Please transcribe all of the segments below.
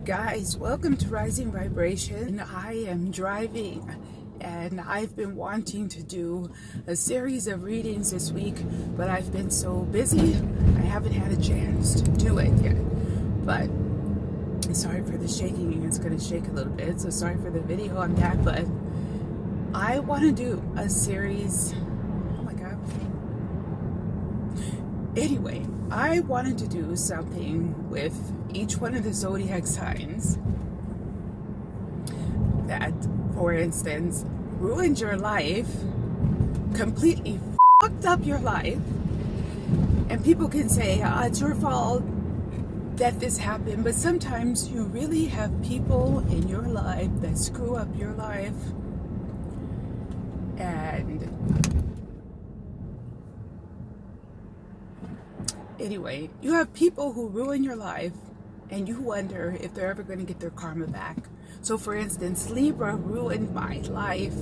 Guys, welcome to Rising Vibration. I am driving and I've been wanting to do a series of readings this week, but I've been so busy I haven't had a chance to do it yet. But sorry for the shaking, it's going to shake a little bit, so sorry for the video on that, but I want to do a series. Oh my god. Anyway, I wanted to do something with each one of the zodiac signs that, for instance, ruined your life, completely fucked up your life, and people can say, it's your fault that this happened, but sometimes you really have people in your life that screw up your life, and anyway, you have people who ruin your life and you wonder if they're ever going to get their karma back. So for instance, Libra ruined my life.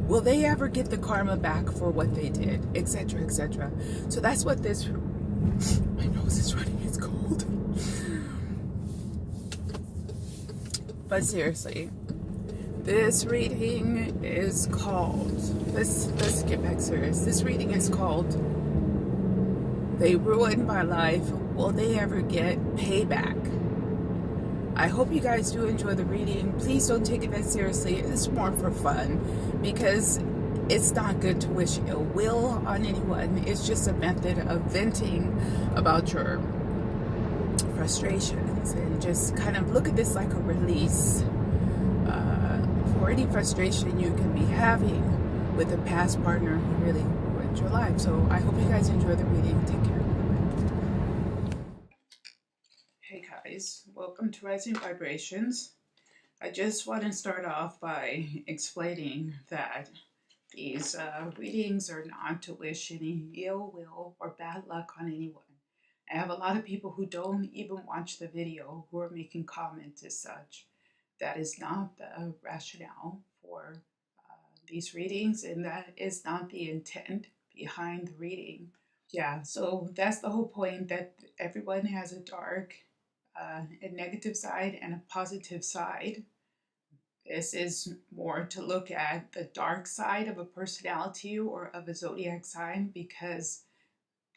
Will they ever get the karma back for what they did, etc., etc.? So that's what this, my nose is running, it's cold. But seriously, this reading is called, let's get back serious. This reading is called They Ruined My Life. Will they ever get payback? I hope you guys do enjoy the reading. Please don't take it that seriously. It's more for fun because it's not good to wish ill will on anyone. It's just a method of venting about your frustrations and just kind of look at this like a release for any frustration you can be having with a past partner who really ruined your life. So I hope you guys enjoy the reading. Take care. Hey guys, welcome to Rising Vibrations. I just want to start off by explaining that these readings are not to wish any ill will or bad luck on anyone. I have a lot of people who don't even watch the video who are making comments as such. That is not the rationale for these readings, and that is not the intent behind the reading. Yeah, so that's the whole point, that everyone has a dark a negative side and a positive side. This is more to look at the dark side of a personality or of a zodiac sign, because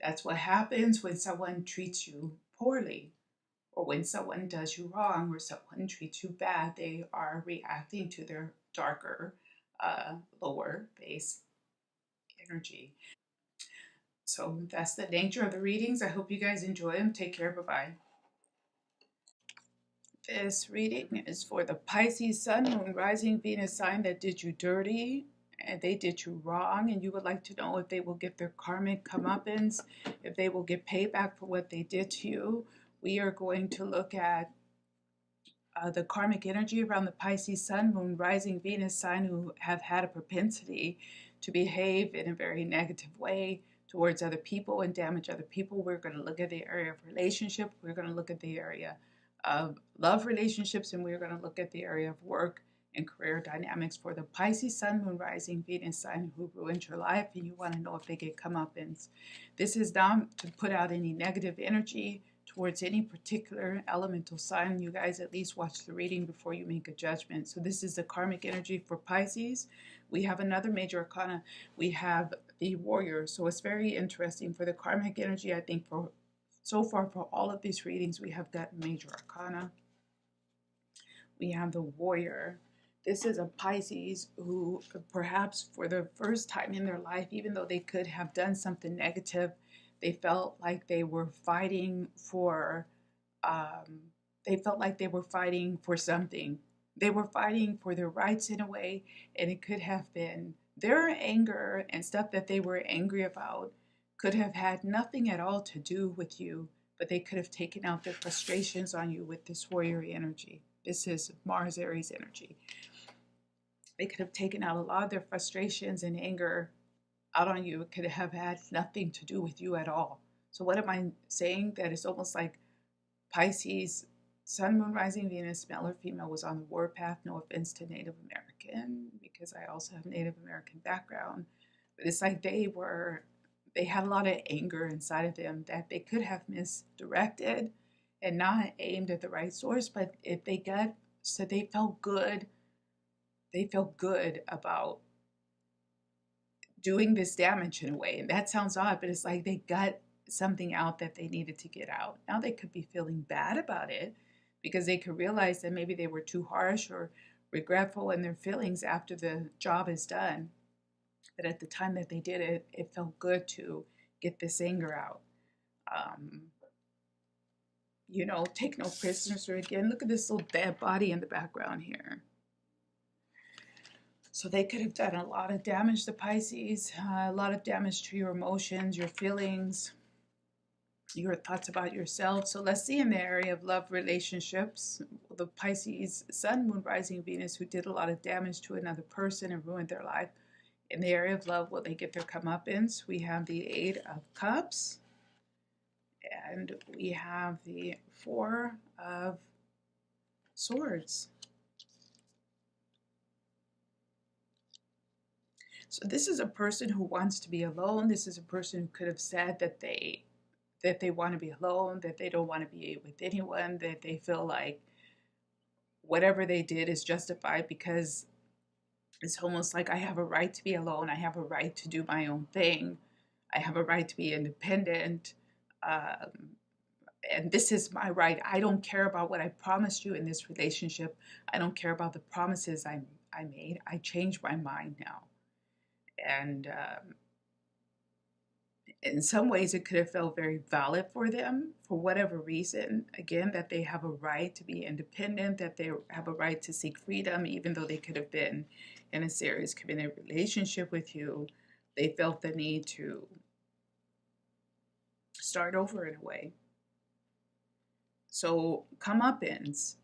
that's what happens when someone treats you poorly, or when someone does you wrong, or someone treats you bad. They are reacting to their darker, lower base energy. So that's the nature of the readings. I hope you guys enjoy them. Take care. Bye-bye. This reading is for the Pisces Sun, Moon, Rising, Venus sign that did you dirty and they did you wrong, and you would like to know if they will get their karmic comeuppance, if they will get payback for what they did to you. We are going to look at the karmic energy around the Pisces Sun, Moon, Rising, Venus sign who have had a propensity to behave in a very negative way towards other people and damage other people. We're going to look at the area of relationship. We're going to look at the area of love relationships, and we're going to look at the area of work and career dynamics for the Pisces Sun, Moon, Rising, Venus sign who ruined your life, and you want to know if they get comeuppance. This is not to put out any negative energy towards any particular elemental sign. You guys at least watch the reading before you make a judgment. So this is the karmic energy for Pisces. We have another major arcana. We have the Warrior. So it's very interesting for the karmic energy. I think for so far, for all of these readings, we have got major arcana. We have the Warrior. This is a Pisces who perhaps for the first time in their life, even though they could have done something negative, they felt like they were fighting for, something. They were fighting for their rights in a way, and it could have been their anger and stuff that they were angry about could have had nothing at all to do with you, but they could have taken out their frustrations on you with this Warrior energy. This is Mars Aries energy. They could have taken out a lot of their frustrations and anger out on you. It could have had nothing to do with you at all. So what am I saying? That it's almost like Pisces, Sun, Moon, Rising, Venus, male or female, was on the warpath. No offense to Native American, because I also have Native American background. But it's like they had a lot of anger inside of them that they could have misdirected and not aimed at the right source, but if they got, so they felt good about doing this damage in a way. And that sounds odd, but it's like they got something out that they needed to get out. Now they could be feeling bad about it because they could realize that maybe they were too harsh or regretful in their feelings after the job is done. But at the time that they did it, it felt good to get this anger out. Um, take no prisoners. Or again, look at this little dead body in the background here. So they could have done a lot of damage to Pisces, a lot of damage to your emotions, your feelings, your thoughts about yourself. So let's see in the area of love relationships, the Pisces Sun, Moon, Rising, Venus, who did a lot of damage to another person and ruined their life. In the area of love, will they get their comeuppance? We have the Eight of Cups, and we have the Four of Swords. So this is a person who wants to be alone. This is a person who could have said that they want to be alone, that they don't want to be with anyone, that they feel like whatever they did is justified because it's almost like I have a right to be alone. I have a right to do my own thing. I have a right to be independent. And this is my right. I don't care about what I promised you in this relationship. I don't care about the promises I made. I changed my mind now. And in some ways, it could have felt very valid for them for whatever reason. Again, that they have a right to be independent, that they have a right to seek freedom, even though they could have been in a serious committed relationship with you. They felt the need to start over in a way. So, comeuppance.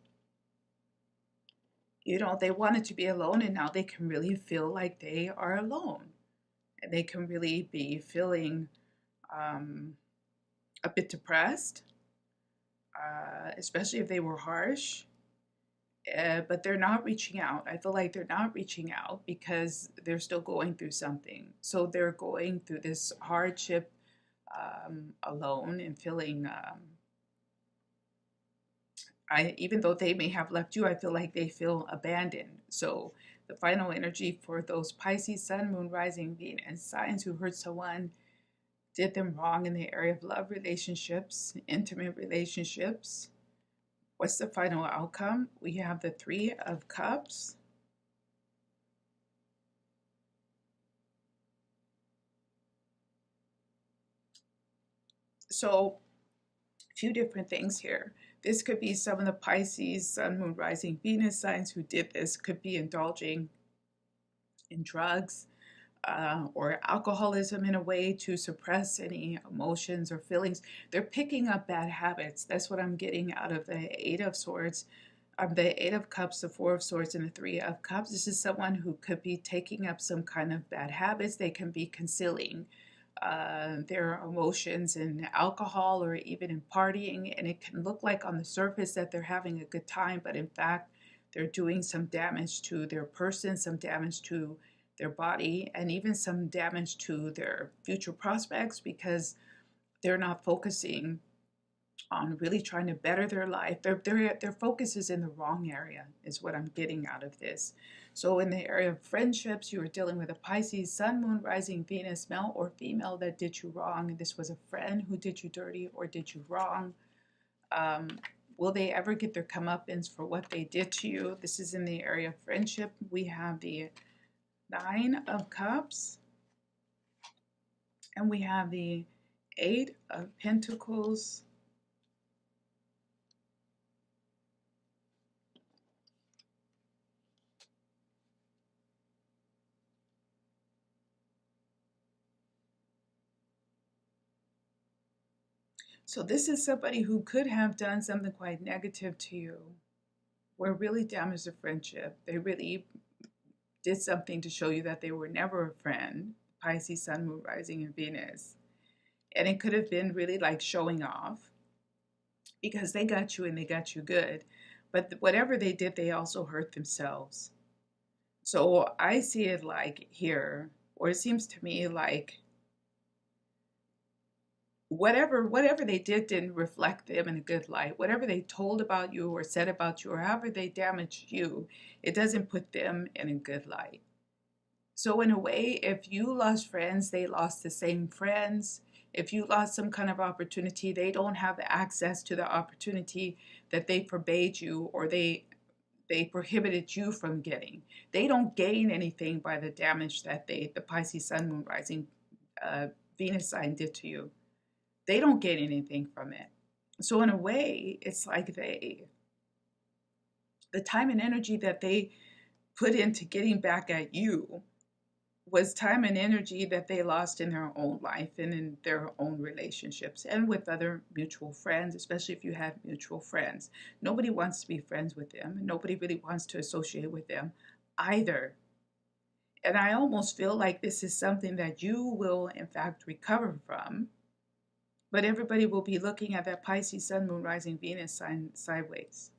They wanted to be alone, and now they can really feel like they are alone. And they can really be feeling a bit depressed, especially if they were harsh. But they're not reaching out. I feel like they're not reaching out because they're still going through something. So they're going through this hardship alone and feeling, even though they may have left you, I feel like they feel abandoned. So the final energy for those Pisces, Sun, Moon, Rising, Venus signs who hurt someone, did them wrong in the area of love relationships, intimate relationships. What's the final outcome? We have the Three of Cups. So, a few different things here. This could be some of the Pisces, Sun, Moon, Rising, Venus signs who did this, could be indulging in drugs or alcoholism in a way to suppress any emotions or feelings. They're picking up bad habits. That's what I'm getting out of the Eight of Swords, the Eight of Cups, the Four of Swords, and the Three of Cups. This is someone who could be taking up some kind of bad habits. They can be concealing their emotions in alcohol or even in partying, and it can look like on the surface that they're having a good time, but in fact they're doing some damage to their person, some damage to their body, and even some damage to their future prospects because they're not focusing on really trying to better their life. Their focus is in the wrong area, is what I'm getting out of this. So in the area of friendships, you are dealing with a Pisces, Sun, Moon, Rising, Venus, male or female that did you wrong. And this was a friend who did you dirty or did you wrong. Will they ever get their comeuppance for what they did to you? This is in the area of friendship. We have the Nine of Cups. And we have the Eight of Pentacles. So this is somebody who could have done something quite negative to you, where really damaged the friendship. They really did something to show you that they were never a friend. Pisces, Sun, Moon, Rising, and Venus. And it could have been really like showing off because they got you and they got you good. But whatever they did, they also hurt themselves. So I see it like here, or it seems to me like whatever they did didn't reflect them in a good light. Whatever they told about you or said about you or however they damaged you, it doesn't put them in a good light. So in a way, if you lost friends, they lost the same friends. If you lost some kind of opportunity, they don't have access to the opportunity that they forbade you or they prohibited you from getting. They don't gain anything by the damage that the Pisces Sun, Moon, Rising, Venus sign did to you. They don't gain anything from it. So in a way, it's like the time and energy that they put into getting back at you was time and energy that they lost in their own life and in their own relationships and with other mutual friends, especially if you have mutual friends. Nobody wants to be friends with them, and nobody really wants to associate with them either. And I almost feel like this is something that you will, in fact, recover from. But everybody will be looking at that Pisces Sun, Moon, Rising, Venus sign sideways.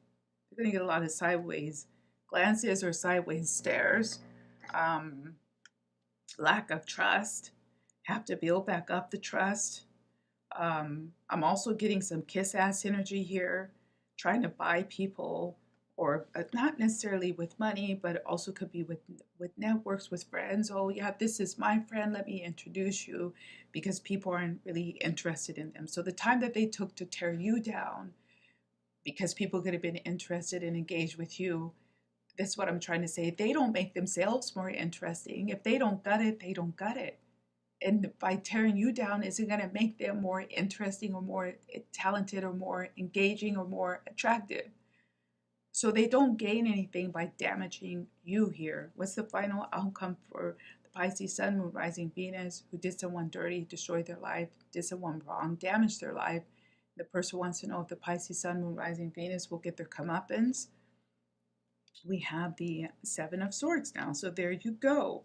They're going to get a lot of sideways glances or sideways stares. Lack of trust, have to build back up the trust. I'm also getting some kiss ass energy here, trying to buy people, or not necessarily with money, but it also could be with networks, with friends. Oh yeah, this is my friend, let me introduce you, because people aren't really interested in them. So the time that they took to tear you down, because people could have been interested and engaged with you, that's what I'm trying to say. They don't make themselves more interesting. If they don't gut it, they don't gut it. And by tearing you down, is it going to make them more interesting or more talented or more engaging or more attractive? So they don't gain anything by damaging you here. What's the final outcome for the Pisces Sun, Moon, Rising, Venus, who did someone dirty, destroyed their life, did someone wrong, damaged their life? The person wants to know if the Pisces Sun, Moon, Rising, Venus will get their comeuppance. We have the Seven of Swords now. So there you go.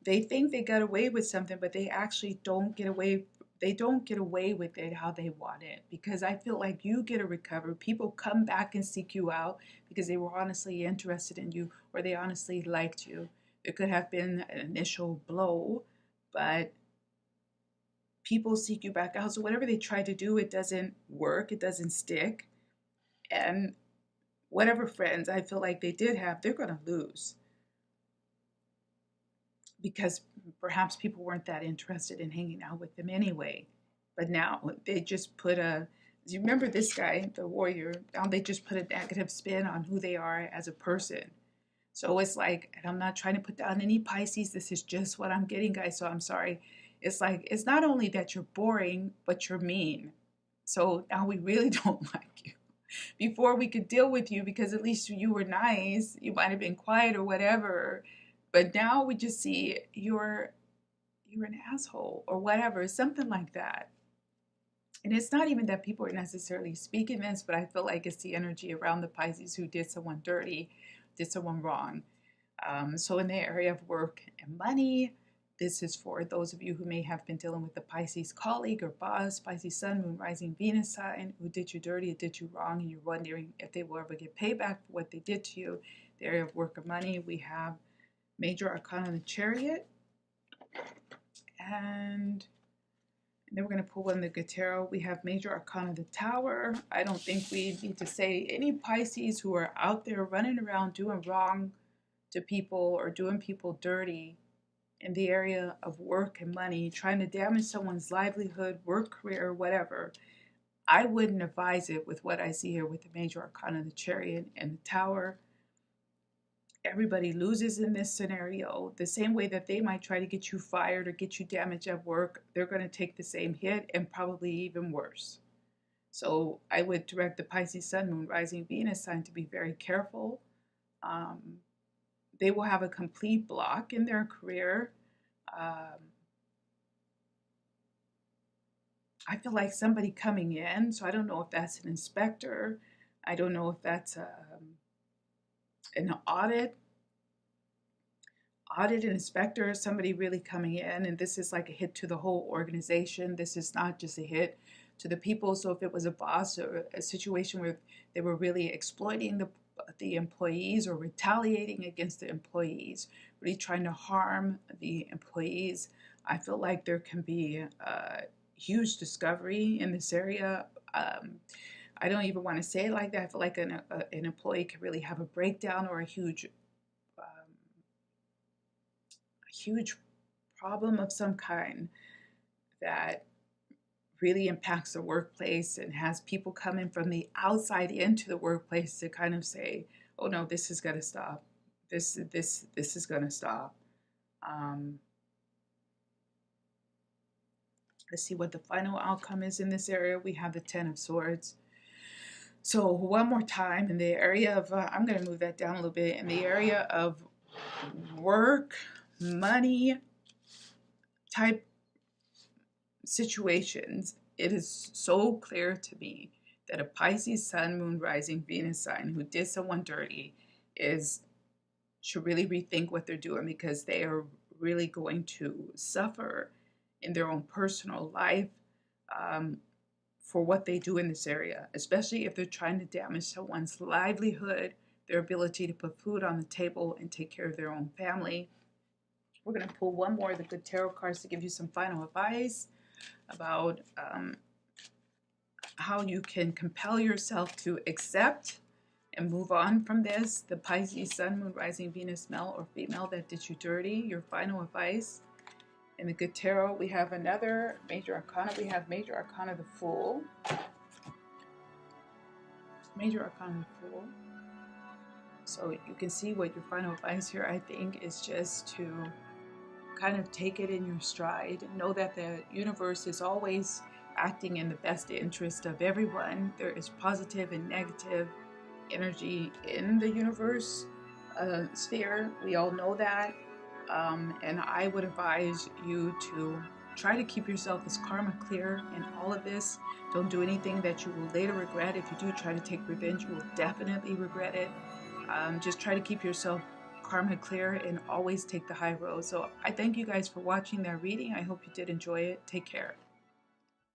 They think they got away with something, but they actually don't get away. They don't get away with it how they want it, because I feel like you get a recover. People come back and seek you out because they were honestly interested in you or they honestly liked you. It could have been an initial blow, but people seek you back out. So whatever they try to do, it doesn't work. It doesn't stick. And whatever friends I feel like they did have, they're going to lose, because perhaps people weren't that interested in hanging out with them anyway. But now they just put you remember this guy, the warrior, now they just put a negative spin on who they are as a person. So it's like, and I'm not trying to put down any Pisces, this is just what I'm getting, guys, so I'm sorry. It's like, it's not only that you're boring, but you're mean. So now we really don't like you. Before we could deal with you because at least you were nice, you might have been quiet or whatever, but now we just see you're an asshole or whatever, something like that. And it's not even that people are necessarily speaking this, but I feel like it's the energy around the Pisces who did someone dirty, did someone wrong. So in the area of work and money, this is for those of you who may have been dealing with the Pisces colleague or boss, Pisces Sun, Moon, Rising, Venus sign, who did you dirty, did you wrong, and you're wondering if they will ever get payback for what they did to you. The area of work or money, we have Major Arcana the Chariot, and then we're going to pull one the Good Tarot. We have Major Arcana the Tower. I don't think we need to say any Pisces who are out there running around doing wrong to people or doing people dirty in the area of work and money, trying to damage someone's livelihood, work, career, whatever. I wouldn't advise it with what I see here with the Major Arcana, the Chariot, and the Tower. Everybody loses in this scenario. The same way that they might try to get you fired or get you damaged at work, they're going to take the same hit and probably even worse. So I would direct the Pisces Sun, Moon, Rising, Venus sign to be very careful. They will have a complete block in their career. I feel like somebody coming in, so I don't know if that's an inspector. I don't know if that's an audit and inspector, somebody really coming in, and this is like a hit to the whole organization. This is not just a hit to the people. So if it was a boss or a situation where they were really exploiting the employees or retaliating against the employees, really trying to harm the employees, I feel like there can be huge discovery in this area. I don't even want to say it like that. I feel like an employee could really have a breakdown or a huge problem of some kind that really impacts the workplace and has people coming from the outside into the workplace to kind of say, "Oh no, this is going to stop. This is going to stop." Um, let's see what the final outcome is in this area. We have the Ten of Swords. So one more time in the area of, I'm going to move that down a little bit, in the area of work, money type situations, it is so clear to me that a Pisces Sun, Moon, Rising, Venus sign who did someone dirty should really rethink what they're doing, because they are really going to suffer in their own personal life for what they do in this area, especially if they're trying to damage someone's livelihood, their ability to put food on the table and take care of their own family. We're going to pull one more of the good tarot cards to give you some final advice about how you can compel yourself to accept and move on from this. The Pisces Sun, Moon, Rising, Venus, male or female that did you dirty. Your final advice. In the good tarot, we have another major arcana. We have major arcana, the Fool. Major arcana, the Fool. So you can see what your final advice here, I think, is just to kind of take it in your stride. Know that the universe is always acting in the best interest of everyone. There is positive and negative energy in the universe sphere. We all know that. And I would advise you to try to keep yourself as karma clear in all of this. Don't do anything that you will later regret. If you do try to take revenge, you will definitely regret it. Just try to keep yourself karma clear and always take the high road. So I thank you guys for watching that reading. I hope you did enjoy it. Take care.